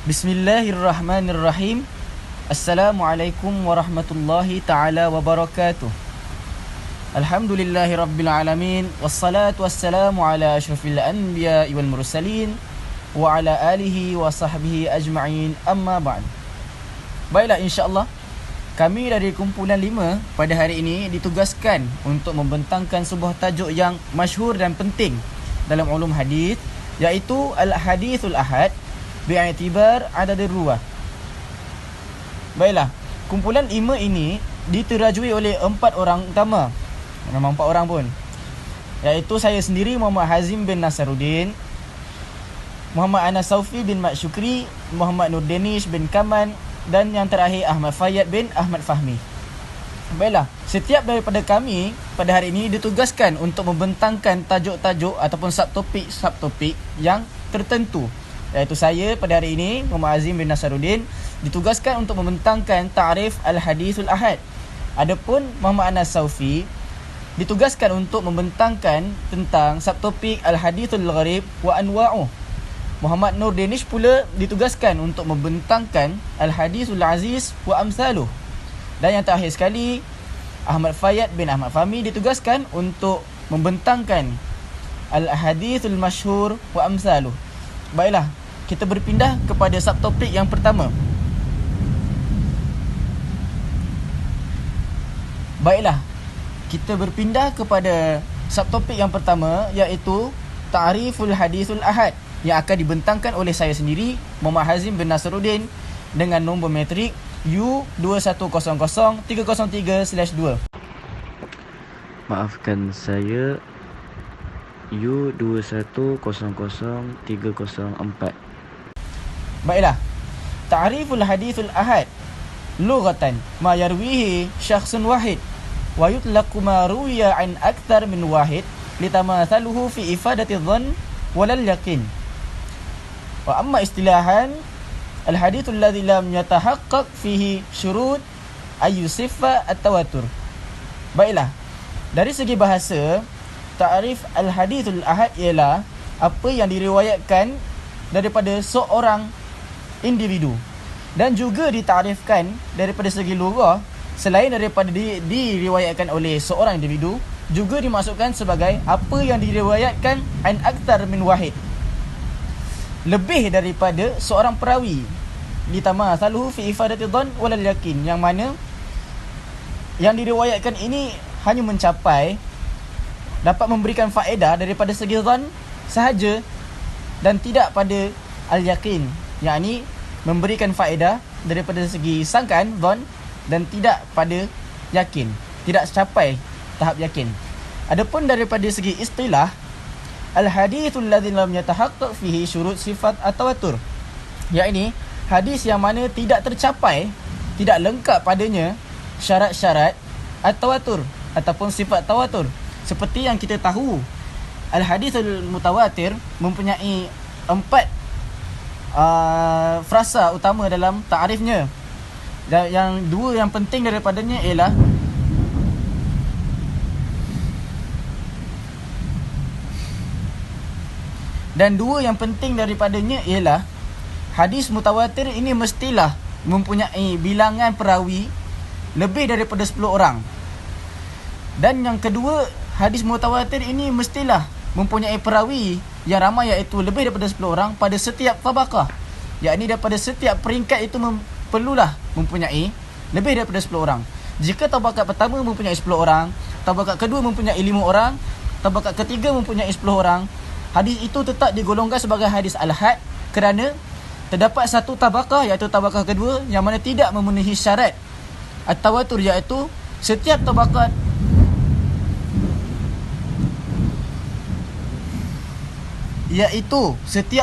Bismillahirrahmanirrahim. Assalamualaikum warahmatullahi ta'ala wabarakatuh. Alhamdulillahi rabbil alamin. Wassalatu wassalamu ala ashrafil anbiya wal mursalin wa ala alihi wa sahbihi ajma'in, amma ba'd. Baiklah, insyaAllah kami dari kumpulan 5 pada hari ini ditugaskan untuk membentangkan sebuah tajuk yang masyhur dan penting dalam ulum hadis, iaitu Al-Hadithul Ahad bi'atibar adadir ruwah. Baiklah, kumpulan 5 ini diterajui oleh 4 orang utama. Memang 4 orang pun, iaitu saya sendiri, Muhammad Hazim bin Nasaruddin, Muhammad Anas Saufi bin Mat Syukri, Muhammad Nur Danish bin Kaman, dan yang terakhir Ahmad Fayyad bin Ahmad Fahmi. Baiklah, setiap daripada kami pada hari ini ditugaskan untuk membentangkan tajuk-tajuk ataupun subtopik yang tertentu. Iaitu saya pada hari ini, Muhammad Azim bin Nasaruddin, ditugaskan untuk membentangkan ta'rif Al-Hadithul Ahad. Adapun Muhammad Anas Saufi ditugaskan untuk membentangkan tentang subtopik Al-Hadithul Gharib wa Anwa'uh. Muhammad Nur Danish pula ditugaskan untuk membentangkan Al-Hadithul Aziz wa Amsaluh. Dan yang terakhir sekali, Ahmad Fayyad bin Ahmad Fahmi ditugaskan untuk membentangkan Al-Hadithul Masyhur wa Amsaluh. Baiklah, kita berpindah kepada subtopik yang pertama. Baiklah, kita berpindah kepada subtopik yang pertama, iaitu Ta'riful Hadithul Ahad, yang akan dibentangkan oleh saya sendiri, Muhammad Hazim bin Nasaruddin, dengan nombor metrik U2100303/2. Maafkan saya, U2100304. Baiklah, Ta'riful Hadithul Ahad lughatan ma yarwihi syakhsun wahid wa yutlaqu ma ruwiya an akthar min wahid litamathaluhu fi ifadati dhann walal yaqin. Wa amma istilahan al-hadithul ladzi lam yatahaqqaq fihi syurut ayu sifa at-tawatur. Baiklah, dari segi bahasa, ta'rif al-hadithul ahad ialah apa yang diriwayatkan daripada seorang individu, dan juga ditarifkan daripada segi lughah, selain daripada diriwayatkan oleh seorang individu, juga dimasukkan sebagai apa yang diriwayatkan an akthar min wahid, lebih daripada seorang perawi. Ditama saluhu fi ifadati dhann walal yakin, yang mana yang diriwayatkan ini hanya mencapai dapat memberikan faedah daripada segi dhann sahaja dan tidak pada al-yaqin, yakni memberikan faedah daripada segi sangkaan dhann dan tidak pada yakin, tidak capai tahap yakin. Adapun daripada segi istilah, al-hadithul ladzi lam yatahaqqaq fihi syurut sifat at-tawatur, yakni hadis yang mana tidak tercapai, tidak lengkap padanya syarat-syarat at-tawatur ataupun sifat tawatur. Seperti yang kita tahu, al-hadithul mutawatir mempunyai 4 frasa utama dalam ta'rifnya. Dan yang 2 yang penting daripadanya ialah hadis mutawatir ini mestilah mempunyai bilangan perawi lebih daripada 10 orang. Dan yang kedua, hadis mutawatir ini mestilah mempunyai perawi yang ramai, iaitu lebih daripada 10 orang pada setiap tabaqah, yakni daripada setiap peringkat itu perlulah mempunyai lebih daripada 10 orang. Jika tabaqat pertama mempunyai 10 orang, tabaqat kedua mempunyai 5 orang, tabaqat ketiga mempunyai 10 orang, hadis itu tetap digolongkan sebagai hadis al-had, kerana terdapat satu tabaqah, iaitu tabaqah kedua, yang mana tidak memenuhi syarat at-tawatur, iaitu setiap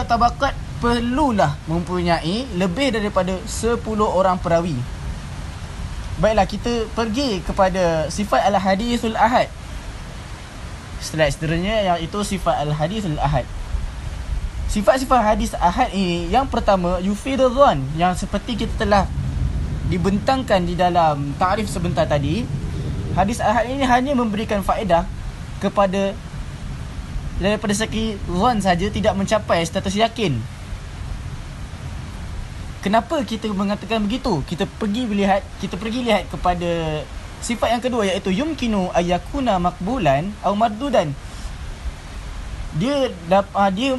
tabaqat perlulah mempunyai lebih daripada 10 orang perawi. Baiklah, kita pergi kepada sifat al-hadithul ahad. Slide seterusnya, iaitu sifat al-hadithul ahad. Sifat-sifat hadis ahad ini, yang pertama, yufidu dhann, yang seperti kita telah dibentangkan di dalam ta'rif sebentar tadi. Hadis ahad ini hanya memberikan faedah kepada daripada segi zon saja, tidak mencapai status yakin. Kenapa kita mengatakan begitu? Kita pergi lihat kepada sifat yang kedua, iaitu yumkinu ayyakuna maqbulan atau mardudan. Dia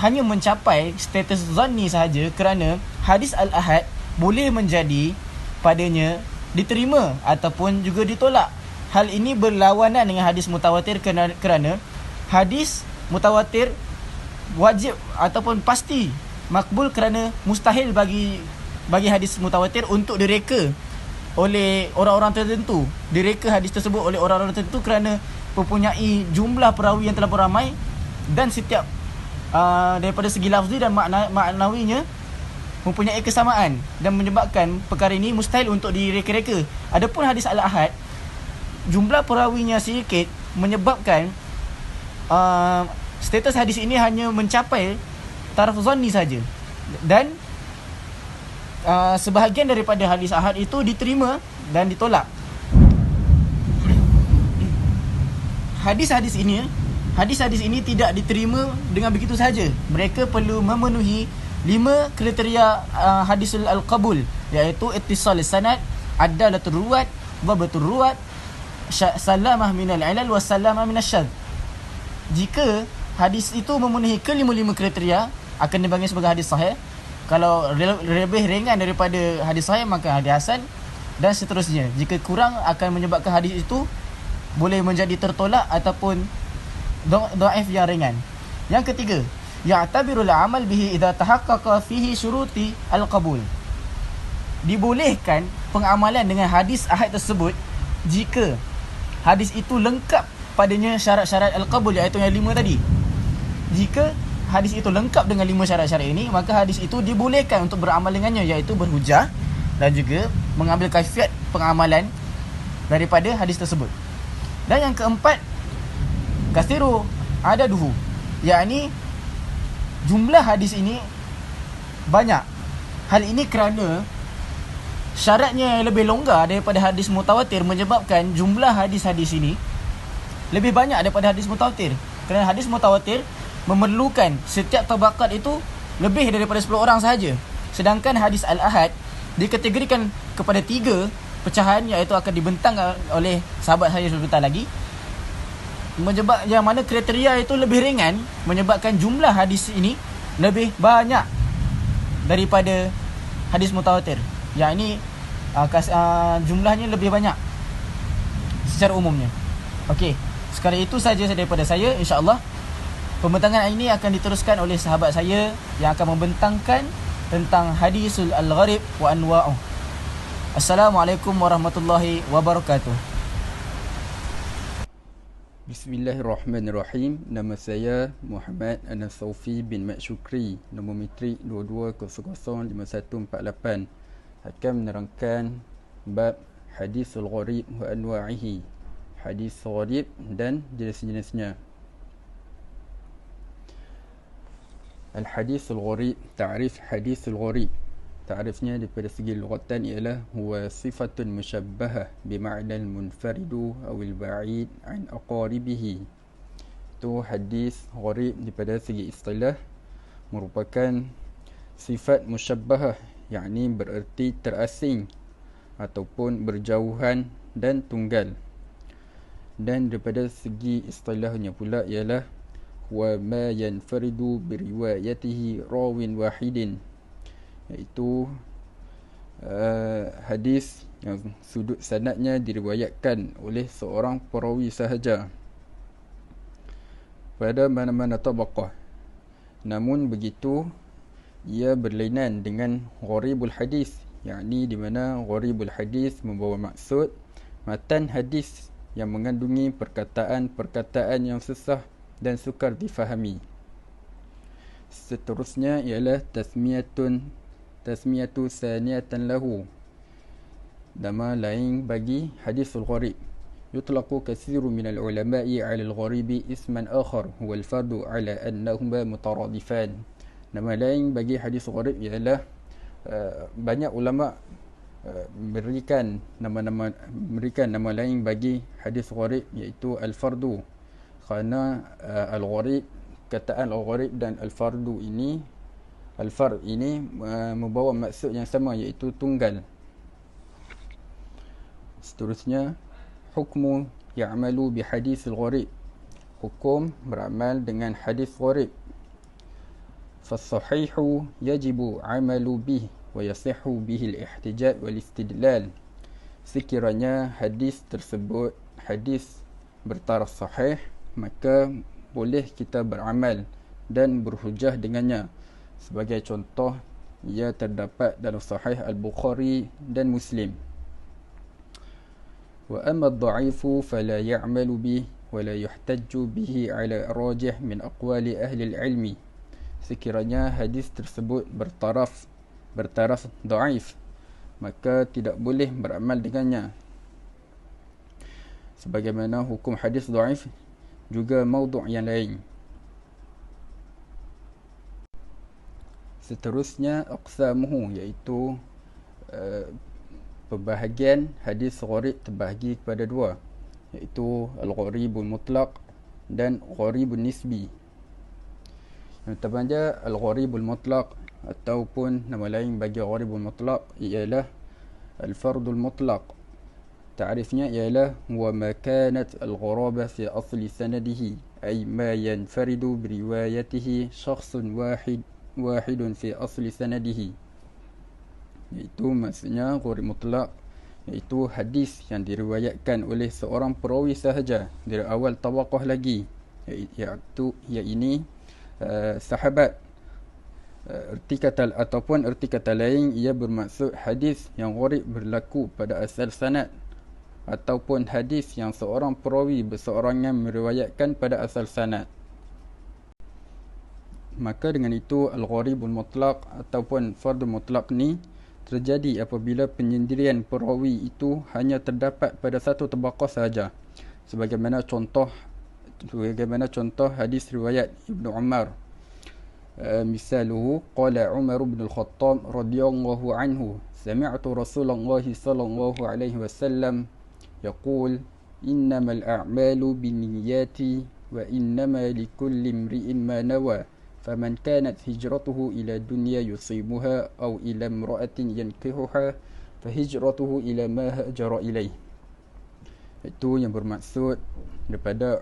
hanya mencapai status zanni sahaja kerana hadis al-ahad boleh menjadi padanya diterima ataupun juga ditolak. Hal ini berlawanan dengan hadis mutawatir kerana hadis mutawatir wajib ataupun pasti makbul, kerana mustahil bagi hadis mutawatir untuk direka oleh orang-orang tertentu. Direka hadis tersebut oleh orang-orang tertentu kerana mempunyai jumlah perawi yang terlalu ramai, dan setiap daripada segi lafzi dan maknawinya mempunyai kesamaan, dan menyebabkan perkara ini mustahil untuk direka-reka. Adapun hadis al-ahad, jumlah perawinya sedikit menyebabkan status hadis ini hanya mencapai taraf zanni saja, dan sebahagian daripada hadis ahad itu diterima dan ditolak. Hadis-hadis ini tidak diterima dengan begitu sahaja. Mereka perlu memenuhi 5 kriteria hadisul al-qabul, iaitu ittisal sanad, adalatul ruwat, dhabatul ruwat, salamah minal ilal wa salamah minasyadz. Jika hadis itu memenuhi ke-5 kriteria, akan dipanggil sebagai hadis sahih. Kalau lebih ringan daripada hadis sahih, maka hadis hasan, dan seterusnya. Jika kurang, akan menyebabkan hadis itu boleh menjadi tertolak ataupun dhaif yang ringan. Yang ketiga, ya'tabirul amal bihi idza tahaqqaqa fihi syuruti al-qabul. Dibolehkan pengamalan dengan hadis ahad tersebut jika hadis itu lengkap padanya syarat-syarat al-qabul, iaitu yang 5 tadi. Jika hadis itu lengkap dengan 5 syarat-syarat ini, maka hadis itu dibolehkan untuk beramal dengannya, iaitu berhujah dan juga mengambil kaifiat pengamalan daripada hadis tersebut. Dan yang keempat, kasiru adaduhu, yakni jumlah hadis ini banyak. Hal ini kerana syaratnya yang lebih longgar daripada hadis mutawatir menyebabkan jumlah hadis-hadis ini lebih banyak daripada hadis mutawatir. Kerana hadis mutawatir memerlukan setiap tabaqat itu lebih daripada 10 orang sahaja. Sedangkan hadis al-ahad dikategorikan kepada 3 pecahan, iaitu akan dibentang oleh sahabat saya sebentar lagi, yang mana kriteria itu lebih ringan, menyebabkan jumlah hadis ini lebih banyak daripada hadis mutawatir. Yang ini jumlahnya lebih banyak secara umumnya. Okey, sekali itu saja daripada saya. InsyaAllah pembentangan ini akan diteruskan oleh sahabat saya yang akan membentangkan tentang hadisul al-gharib wa anwa'uh. Assalamualaikum warahmatullahi wabarakatuh. Bismillahirrahmanirrahim. Nama saya Muhammad Anas Saufi bin Mat Syukri, nombor metrik 22005148, akan menerangkan bab hadisul gharib wa anwa'ihi, hadis gharib dan jenis-jenisnya. Al-hadisul gharib, ta'rif hadisul gharib. Ta'rifnya daripada segi lughatan ialah huwa sifatun musyabbahah bima'na al-munfaridu awil ba'id an aqaribihi. Itu hadis gharib daripada segi istilah merupakan sifat musyabbahah, yakni bererti terasing ataupun berjauhan dan tunggal. Dan daripada segi istilahnya pula ialah wa ma yanfaridu biriwayatihi rawin wahidin, iaitu hadis yang sudut sanadnya diriwayatkan oleh seorang perawi sahaja pada mana-mana tabaqah. Namun begitu ia berlainan dengan gharibul hadis, yakni di mana gharibul hadis membawa maksud matan hadis yang mengandungi perkataan-perkataan yang susah dan sukar difahami. Seterusnya ialah tasmiyatu saniyatan lahu, nama lain bagi hadisul gharib. Yutlaqu katsiru minal ulama'i 'ala al-gharibi isman akhar huwa al-fardu 'ala annahuma mutaradifan. Nama lain bagi hadis gharib ialah banyak ulama memberikan nama lain bagi hadis gharib, iaitu al-fardu. Kerana al-gharib, kataan al-gharib dan al-fardu ini Al-fard ini membawa maksud yang sama, iaitu tunggal. Seterusnya, hukmu ya'malu bihadis al-gharib. Hukum beramal dengan hadis gharib. Fasahihu yajibu amalu bih wa yasihu bihi al-ihtijaj wal istidlal. Sekiranya hadis tersebut hadis bertaraf sahih, maka boleh kita beramal dan berhujah dengannya. Sebagai contoh, ia terdapat dalam Sahih Al-Bukhari dan Muslim. Wa amma ad-dha'ifu fala ya'malu bih wa la yuhtajju bihi 'ala rajih min aqwali ahli al-'ilmi. Sekiranya hadis tersebut bertaraf dhaif, maka tidak boleh beramal dengannya. Sebagaimana hukum hadis dhaif juga maudhu' yang lain. Seterusnya, aqsamuhu, iaitu pembahagian hadis gharib terbahagi kepada dua, iaitu al-gharibul mutlaq dan gharibun nisbi. Yang pertama, al-gharibul mutlaq ataupun nama lain bagi gharibul mutlaq ialah al-fardul mutlaq. Ta'rifnya ialah wa ma kanat al-gharabah fi asli sanadihi, ay ma yanfaridu bi riwayatihi syakhsun wahidun fi asli sanadihi. Iaitu maksudnya gharib mutlaq iaitu hadis yang diriwayatkan oleh seorang perawi sahaja dari awal tawaqah lagi, iaitu ini sahabat. Erti kata ataupun erti kata lain, ia bermaksud hadis yang gharib berlaku pada asal sanad, ataupun hadis yang seorang perawi berseorangan meriwayatkan pada asal sanad. Maka dengan itu al-gharibul mutlaq ataupun fardul mutlaq ni terjadi apabila penyendirian perawi itu hanya terdapat pada satu tabaqah sahaja. Sebagaimana contoh hadis riwayat Ibnu Umar. Misaluhu qala Umar bin al-Khattab radhiyallahu anhu sami'tu Rasulullah sallallahu alaihi wasallam yaqul innamal a'malu binniyati wa innama likulli imri'in ma nawa faman kanat hijratuhu ila dunya yusibuha aw ila imra'atin yankihuha fahijratuhu ila ma hajara ilaih. Itu yang bermaksud daripada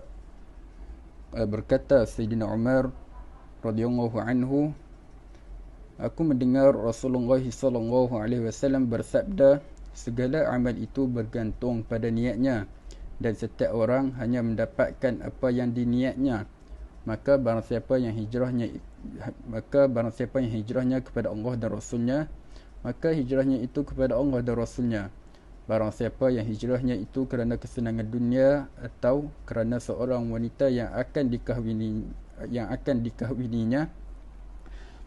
berkata Sayyidina Umar radhiyallahu anhu, aku mendengar Rasulullah sallallahu alaihi wasallam bersabda, segala amal itu bergantung pada niatnya, dan setiap orang hanya mendapatkan apa yang diniatnya. Maka barang siapa yang hijrahnya kepada Allah dan Rasulnya, maka hijrahnya itu kepada Allah dan Rasulnya. Barang siapa yang hijrahnya itu kerana kesenangan dunia atau kerana seorang wanita yang akan dikahwininya,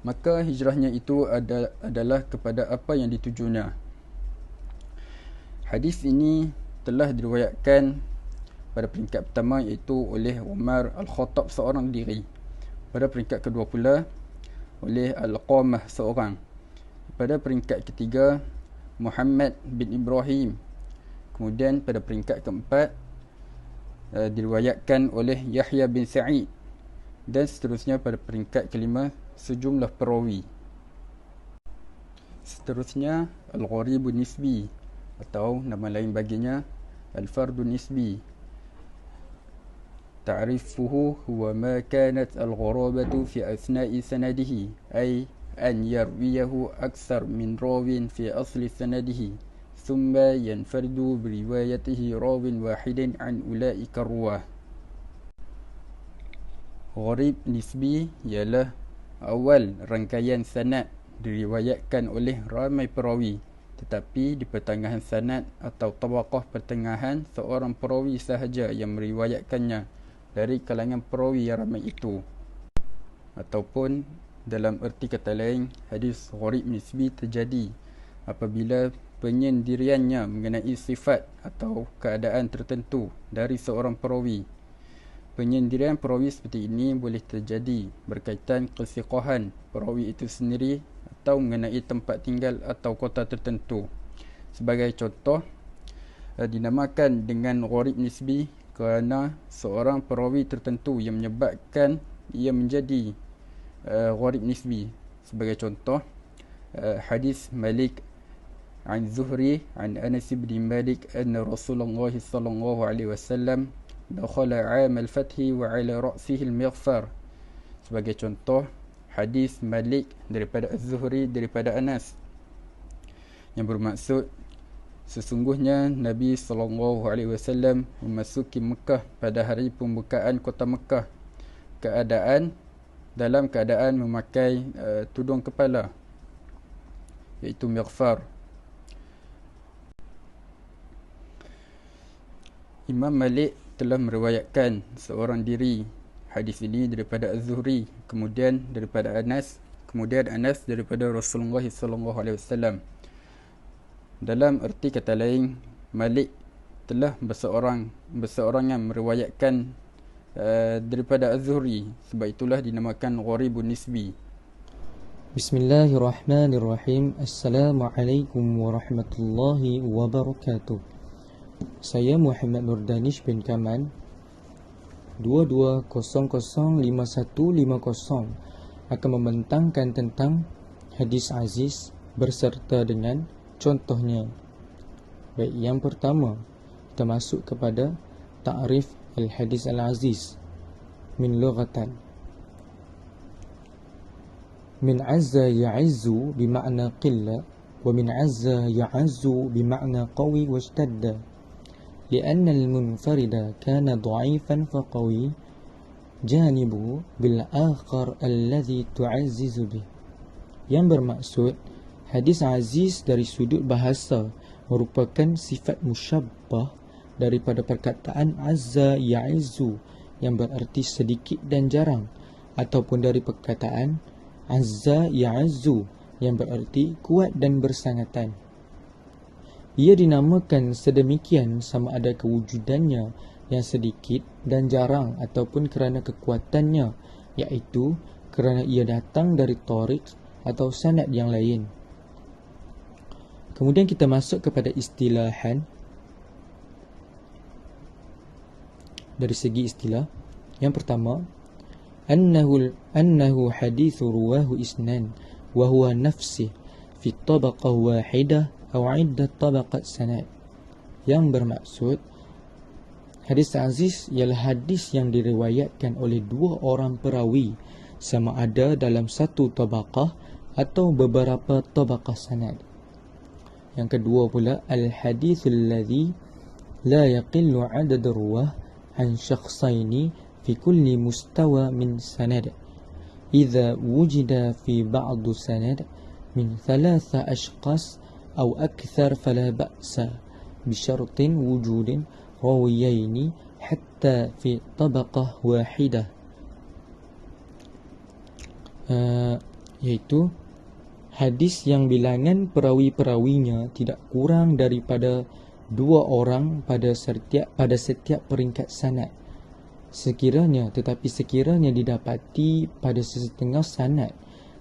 maka hijrahnya itu adalah kepada apa yang ditujunya. Hadis ini telah diriwayatkan pada peringkat pertama iaitu oleh Umar Al-Khattab seorang diri. Pada peringkat kedua pula oleh Al-Qamah seorang. Pada peringkat ketiga Muhammad bin Ibrahim. Kemudian pada peringkat keempat diriwayatkan oleh Yahya bin Sa'id. Dan seterusnya pada peringkat kelima sejumlah perawi. Seterusnya al-gharibun nisbi atau nama lain baginya al-fardun nisbi. Ta'rifuhu huwa ma kanat al-gharabatu fi asna'i sanadihi, ay an yarwiyahu aksar min rawin fi asli sanadihi thumma yanfaridu bi riwayatihi rawin wahidin an ulaika ruwah. Gharib nisbi ialah awal rangkaian sanad diriwayatkan oleh ramai perawi, tetapi di pertengahan sanad atau tabaqah pertengahan seorang perawi sahaja yang meriwayatkannya dari kalangan perawi yang ramai itu. Ataupun dalam erti kata lain, hadis gharib nisbi terjadi apabila penyendiriannya mengenai sifat atau keadaan tertentu dari seorang perawi. Penyendirian perawi seperti ini boleh terjadi berkaitan kesiqahan perawi itu sendiri atau mengenai tempat tinggal atau kota tertentu. Sebagai contoh, dinamakan dengan gharib nisbi kerana seorang perawi tertentu yang menyebabkan ia menjadi gharib nisbi. Sebagai contoh, hadis Malik عن زهري عن أنس بن مالك أن رسول الله صلى الله عليه وسلم دخل عام الفتح وعلى رأسه المغفر. Sebagai contoh, hadis Malik daripada Az-Zuhri daripada Anas yang bermaksud sesungguhnya Nabi SAW memasuki Mekah pada hari pembukaan kota Mekah dalam keadaan memakai tudung kepala, iaitu mighfar. Imam Malik telah meriwayatkan seorang diri hadis ini daripada Az-Zuhri, kemudian daripada Anas, kemudian Anas daripada Rasulullah SAW. Dalam erti kata lain, Malik telah berseorangan meriwayatkan daripada Az-Zuhri, sebab itulah dinamakan gharibun nisbi. Bismillahirrahmanirrahim. Assalamualaikum warahmatullahi wabarakatuh. Saya Muhammad Nur Danish bin Kaman, 22005150, akan membentangkan tentang hadis aziz berserta dengan contohnya. Baik, yang pertama, kita masuk kepada ta'rif al-hadis al-aziz min lughatan. Min azza ya'izzu bima'na qilla, wa min azza ya'azzu bima'na qawi wa ishtadda. لأن المنفرد كان ضعيفا فقوي جانبه بالآخر الذي تعزز به. Yang bermaksud, hadis aziz dari sudut bahasa merupakan sifat musyabbah daripada perkataan azza ya'izzu yang berarti sedikit dan jarang, ataupun dari perkataan azza ya'azzu yang berarti kuat dan bersangatan. Ia dinamakan sedemikian sama ada kewujudannya yang sedikit dan jarang ataupun kerana kekuatannya, iaitu kerana ia datang dari tariq atau sanad yang lain. Kemudian kita masuk kepada istilahan. Dari segi istilah, yang pertama, annahu hadithu ruwahu isnan wa huwa nafsih fi tabaqah wahidah atau iddat tabaqat sanad. Yang bermaksud, hadis aziz ialah hadis yang diriwayatkan oleh dua orang perawi, sama ada dalam satu tabaqah atau beberapa tabaqah sanad. Yang kedua pula, al-hadithul ladzi la yaqillu 'adad ruwah an syakhsaini fi kulli mustawa min sanad. Idza wujida fi ba'd sanad min thalatha ashkhas أو أكثر فلا بأس بشرط وجود راويين حتى في طبقة واحدة. Iaitu hadis yang bilangan perawi-perawinya tidak kurang daripada dua orang pada setiap peringkat sanad. Tetapi sekiranya didapati pada sesetengah sanad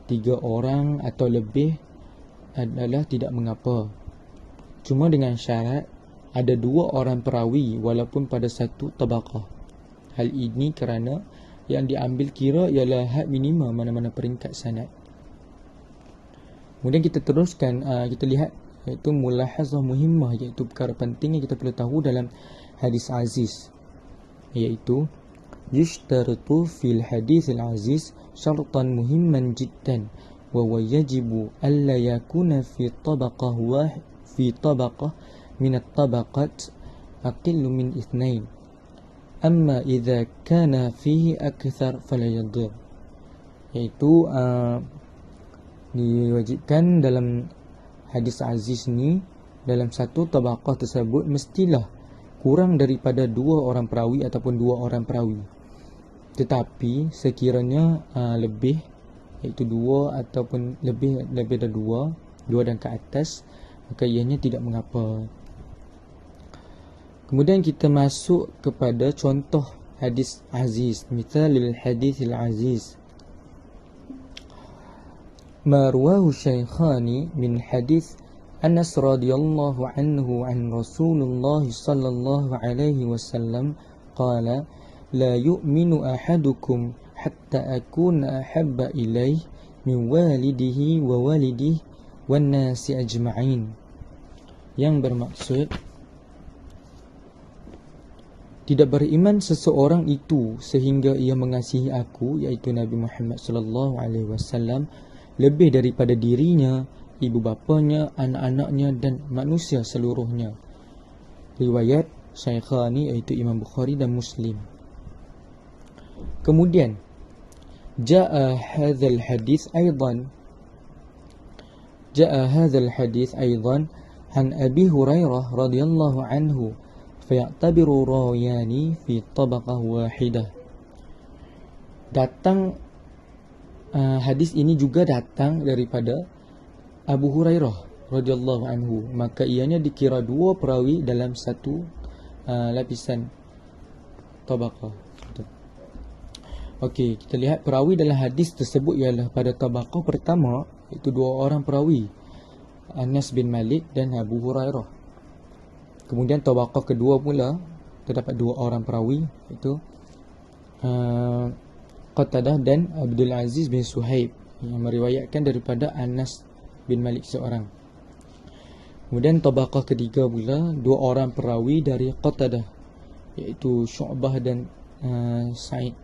3 orang atau lebih adalah tidak mengapa. Cuma dengan syarat ada 2 orang perawi walaupun pada satu tabaqah. Hal ini kerana yang diambil kira ialah had minima mana-mana peringkat sanad. Kemudian kita teruskan, kita lihat iaitu mulahazah muhimmah, iaitu perkara penting yang kita perlu tahu dalam hadis aziz, iaitu yushtaratu fil hadis al-aziz syartan muhimman jiddan وهو يجب ألا يكون في طبقة من الطبقات أقل من 2. أما إذا كان فيه أكثر فلا يضر. Iaitu diwajibkan dalam hadis aziz ni, dalam satu tabaqah tersebut mestilah kurang daripada 2 orang perawi ataupun 2 orang perawi. Tetapi sekiranya lebih, iaitu 2 ataupun lebih dari 2 dan ke atas, maka ianya tidak mengapa. Kemudian kita masuk kepada contoh hadis aziz. Mithalul hadithil aziz ma ruwahu syaikhani min hadith Anas radhiyallahu anhu an Rasulullah sallallahu alaihi wasallam qala la yu'minu ahadukum حتى أكون أحب إليه min walidihi wa walidih wan nasi ajma'in. Yang bermaksud tidak beriman seseorang itu sehingga ia mengasihi aku, iaitu Nabi Muhammad sallallahu alaihi wasallam, lebih daripada dirinya, ibu bapanya, anak-anaknya dan manusia seluruhnya. Riwayat Syaikhani, iaitu Imam Bukhari dan Muslim. Kemudian jaa hadzal hadis aidan an Abi Hurairah radhiyallahu anhu fayatabiru rawayani fi tabaqah wahidah. Datang hadis ini juga datang daripada Abu Hurairah radhiyallahu anhu, maka ianya dikira dua perawi dalam satu lapisan tabaqah. Okey, kita lihat perawi dalam hadis tersebut ialah pada tabaqah pertama, iaitu dua orang perawi, Anas bin Malik dan Abu Hurairah. Kemudian tabaqah kedua pula terdapat dua orang perawi, iaitu Qatadah dan Abdul Aziz bin Suhaib, yang meriwayatkan daripada Anas bin Malik seorang. Kemudian tabaqah ketiga pula dua orang perawi dari Qatadah, iaitu Syu'bah dan Sa'id.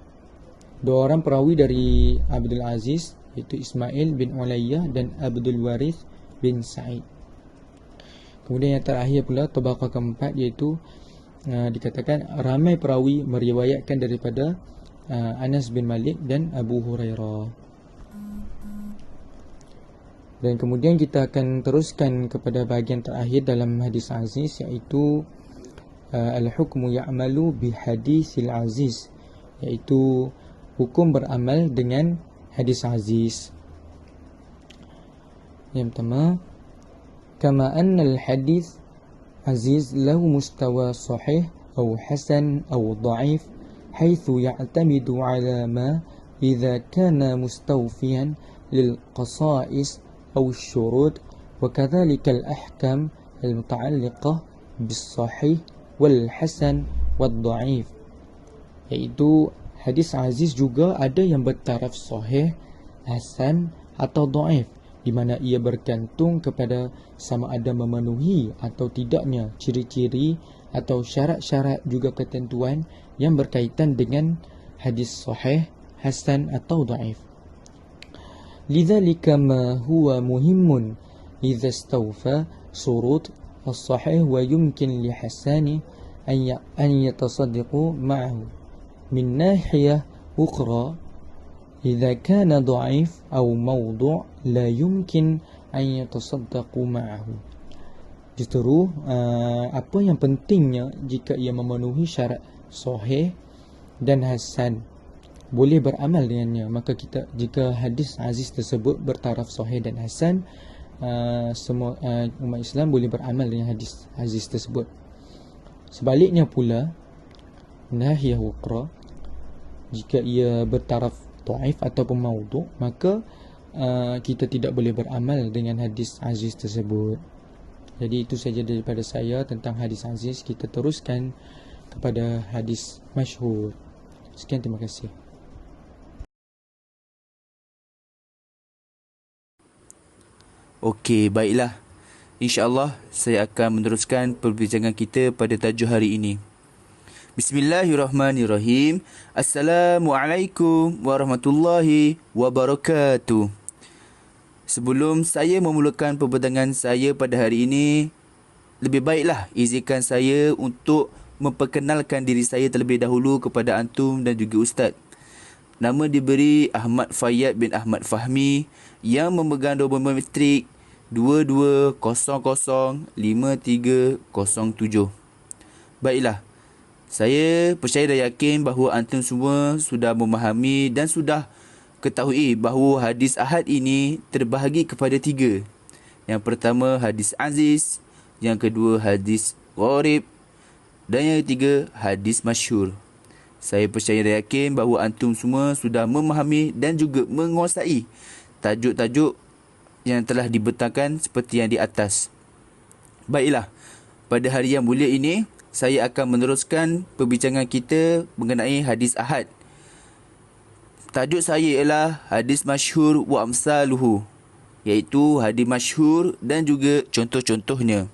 Dua orang perawi dari Abdul Aziz, iaitu Ismail bin Ulayyah dan Abdul Warith bin Sa'id. Kemudian yang terakhir pula tabaqah keempat, iaitu dikatakan ramai perawi meriwayatkan daripada Anas bin Malik dan Abu Hurairah. Dan kemudian kita akan teruskan kepada bahagian terakhir dalam hadis aziz, iaitu al-hukmu ya'malu bi hadisil aziz, iaitu hukum beramal dengan hadis aziz. Yang pertama, kama anna al-hadis aziz lahu mustawa sahih atau hasan atau dhaif, haitsu ya'tamidu ala ma idza kana mustawfiyan lil qasa'is أو الشروط وكذلك الأحكام المتعلقة بالصحيح والحسن والضعيف. Iaitu hadis aziz juga ada yang bertaraf sahih, hasan atau dhaif, di mana ia bergantung kepada sama ada memenuhi atau tidaknya ciri-ciri atau syarat-syarat juga ketentuan yang berkaitan dengan hadis sahih, hasan atau dhaif. لذلك ما هو مهم إذا استوفى شروط الصحيح ويمكن لحسانه أن يتصدقوا معه. من ناحية أخرى إذا كان ضعيف أو موضوع لا يمكن أن يتصدقوا معه. Justru apa yang pentingnya jika ia memenuhi syarat sahih dan hasan, boleh beramal dengannya, maka kita, jika hadis aziz tersebut bertaraf sahih dan hasan, semua umat Islam boleh beramal dengan hadis aziz tersebut. Sebaliknya pula, nahiyah ukhra, jika ia bertaraf dhaif ataupun maudhu', maka kita tidak boleh beramal dengan hadis aziz tersebut. Jadi itu saja daripada saya tentang hadis aziz. Kita teruskan kepada hadis masyhur. Sekian, terima kasih. Okey, baiklah. InsyaAllah saya akan meneruskan perbincangan kita pada tajuk hari ini. Bismillahirrahmanirrahim. Assalamualaikum warahmatullahi wabarakatuh. Sebelum saya memulakan perbincangan saya pada hari ini, lebih baiklah izinkan saya untuk memperkenalkan diri saya terlebih dahulu kepada antum dan juga ustaz. Nama diberi Ahmad Fayyad bin Ahmad Fahmi yang memegang nombor matrik 22005307. Baiklah, saya percaya dan yakin bahawa antum semua sudah memahami dan sudah ketahui bahawa hadis ahad ini terbahagi kepada 3. Yang pertama hadis aziz, yang kedua hadis gharib, dan yang ketiga hadis masyhur. Saya percaya dan yakin bahawa antum semua sudah memahami dan juga menguasai tajuk-tajuk yang telah dibentangkan seperti yang di atas. Baiklah, pada hari yang mulia ini, saya akan meneruskan perbincangan kita mengenai hadis ahad. Tajuk saya ialah hadis masyhur wa amsaluhu, iaitu hadis masyhur dan juga contoh-contohnya.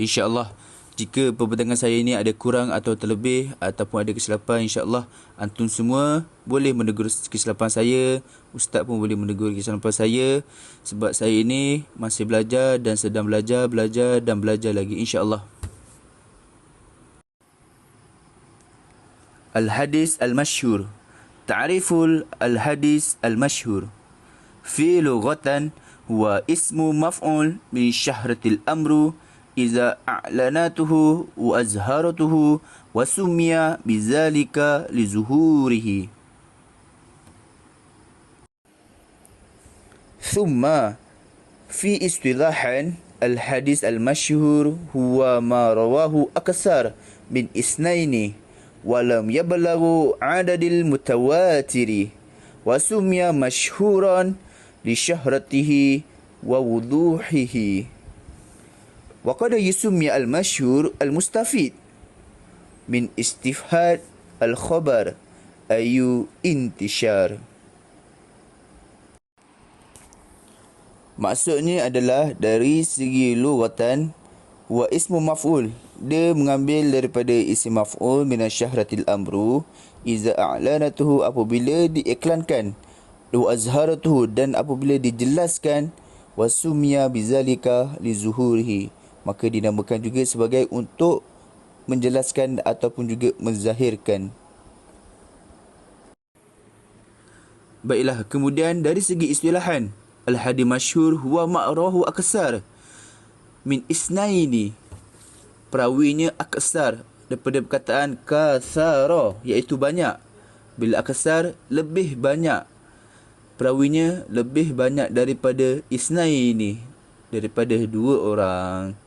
InsyaAllah, jika perbincangan saya ini ada kurang atau terlebih ataupun ada kesilapan, insyaAllah antum semua boleh menegur kesilapan saya. Ustaz pun boleh menegur kesilapan saya, sebab saya ini masih belajar dan sedang belajar dan belajar lagi, insyaAllah. Al-Hadis Al-Mashhur. Ta'riful Al-Hadis Al-Mashhur. Fi lughatan huwa ismu maf'ul min syahratil amru iza a'lanatuhu wa azharatuhu wa summiya bizalika li zuhurihi. Thumma fi istilahan al-hadis al-mashhur huwa ma rawahu aksar min isnaini walam yablaghu adadil mutawatiri wa summiya mashhuran li syahratihi wa wuduhihi. Wa qad yusummi al-mashhur al-mustafid min istifhad al-khabar ayu intishar. Maksudnya adalah dari segi lughatan wa ismu maf'ul, dia mengambil daripada isim maf'ul min syahratil amru iza a'lanatuhu, apabila diiklankan, wa azharatuhu, dan apabila dijelaskan, wa summiya bizalika li zuhurihi, maka dinamakan juga sebagai untuk menjelaskan ataupun juga menzahirkan. Baiklah, kemudian dari segi istilahan, al-hadis masyhur huwa ma'rahu aksar min isnaini, perawinya aksar daripada perkataan kathara, iaitu banyak. Bila aksar, lebih banyak, perawinya lebih banyak daripada isnaini, daripada dua orang.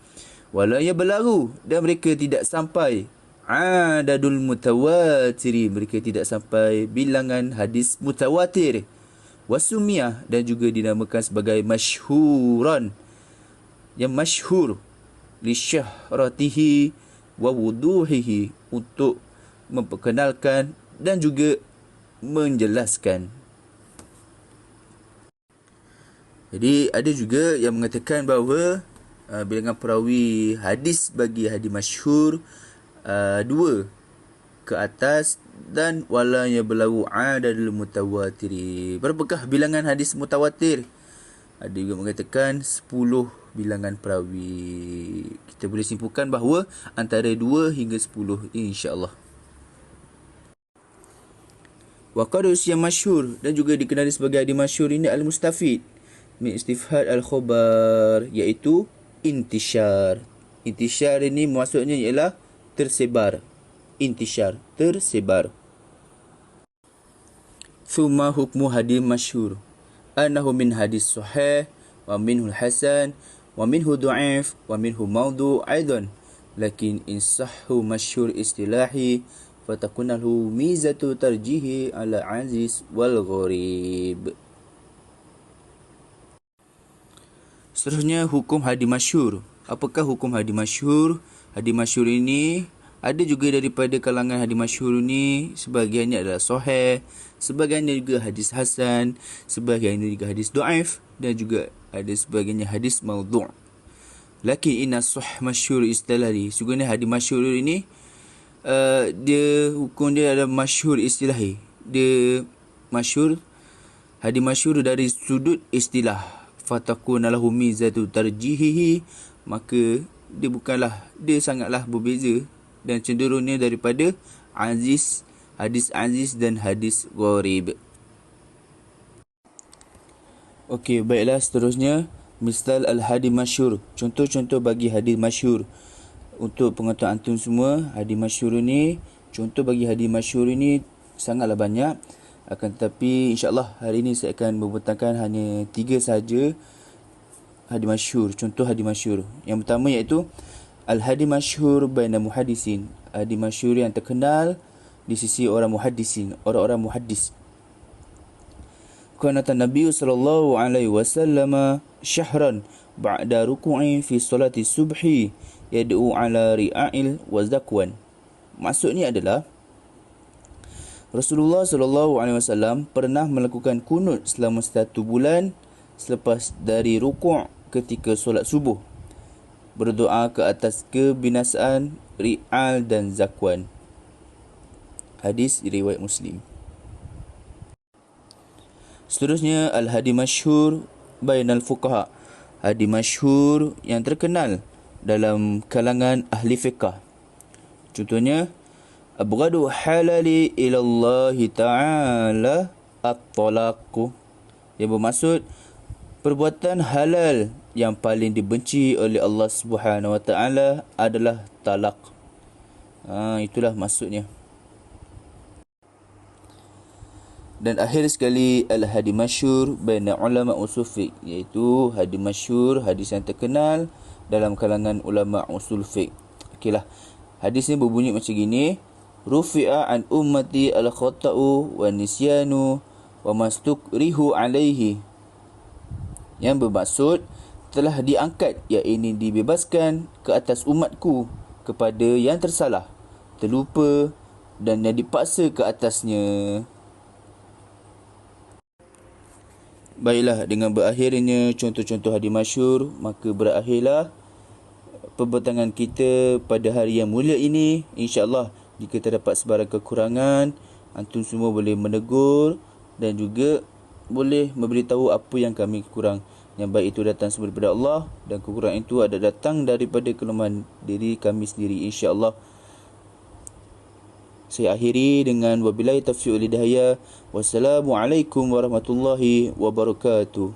Wala yablaghu, dan mereka tidak sampai adadul mutawatiri, mereka tidak sampai bilangan hadis mutawatir. Wasumiyah, dan juga dinamakan sebagai masyhuran, yang masyhur, li syahratihi wa wuduhihi, untuk memperkenalkan dan juga menjelaskan. Jadi ada juga yang mengatakan bahawa bilangan perawi hadis bagi hadis masyhur 2 ke atas, dan wala yablaghu adadul mutawatiri. Berapakah bilangan hadis mutawatir? Ada juga mengatakan 10 bilangan perawi. Kita boleh simpulkan bahawa antara 2 hingga 10, insya-Allah. Wa qad usya masyhur, dan juga dikenali sebagai hadis masyhur ini al-mustafid min istifhad al-khabar, iaitu intishar. Intishar ini maksudnya ialah tersebar. Intishar, tersebar. Thumma hukmu hadis masyhur annahu min hadis sahih wa minhu hasan wa minhu dha'if wa minhu mawdu' aidan, lakin in sahhu masyhur istilahi fatakunahu mizatu tarjihi ala aziz wal gharib. Seterusnya, hukum hadis masyhur. Apakah hukum hadis masyhur? Hadis masyhur ini ada juga daripada kalangan hadis masyhur ini, sebahagiannya adalah sahih, sebahagiannya juga hadis hasan, sebahagiannya juga hadis dhaif, dan juga ada sebahagiannya hadis maudhu'. Lakin inna sahih masyhur istilahi, sungguhnya hadis masyhur ini dia hukum dia adalah masyhur istilahi. Dia masyhur, hadis masyhur dari sudut istilah. Fatakuna lahu mizatu tarjihihi, maka dia sangatlah berbeza dan cenderungnya daripada aziz, hadis aziz dan hadis gharib. Okey, baiklah, seterusnya misal al-hadis masyhur, contoh-contoh bagi hadis masyhur. Untuk pengetahuan antum semua, hadis masyhur ini, contoh bagi hadis masyhur ini sangatlah banyak. Akan tetapi insya-Allah hari ini saya akan membentangkan hanya 3 sahaja hadis masyhur, contoh hadis masyhur. Yang pertama iaitu al-hadis masyhur baina muhaddisin, hadis masyhur yang terkenal di sisi orang muhaddisin, orang-orang muhaddis. Kana Nabi sallallahu alaihi wasallam syahran ba'da ruku'i fi salati subhi yad'u ala ri'ail wa zakwan. Maksudnya adalah Rasulullah SAW pernah melakukan kunut selama 1 bulan selepas dari rukuk ketika solat subuh, berdoa ke atas kebinasaan Ri'al dan Zakwan. Hadis riwayat Muslim. Seterusnya, al-hadi masyhur bainal fuqaha. Hadi masyhur yang terkenal dalam kalangan ahli fiqh. Contohnya, abghadu halali ilallahi ta'ala at-talaqu, yang bermaksud perbuatan halal yang paling dibenci oleh Allah Subhanahu wa taala adalah talak. Itulah maksudnya. Dan akhir sekali, al-hadi masyhur baina ulama usul fiqh, iaitu hadi masyhur, hadis yang terkenal dalam kalangan ulama usul fiqh. Okeylah. Hadis ni berbunyi macam gini: rufi'a an ummati al-khata'u wa nisyanu wa mastukrihu alaihi. Yang bermaksud telah diangkat, iaitu dibebaskan ke atas umatku kepada yang tersalah, terlupa dan yang dipaksa ke atasnya. Baiklah, dengan berakhirnya contoh-contoh hadis masyhur, maka berakhirlah perbincangan kita pada hari yang mulia ini. InsyaAllah, jika terdapat sebarang kekurangan, antum semua boleh menegur dan juga boleh memberitahu apa yang kami kurang. Yang baik itu datang semua daripada Allah, dan kekurangan itu ada datang daripada kelemahan diri kami sendiri, insyaAllah. Saya akhiri dengan wabillahi taufiq wal hidayah. Wassalamualaikum warahmatullahi wabarakatuh.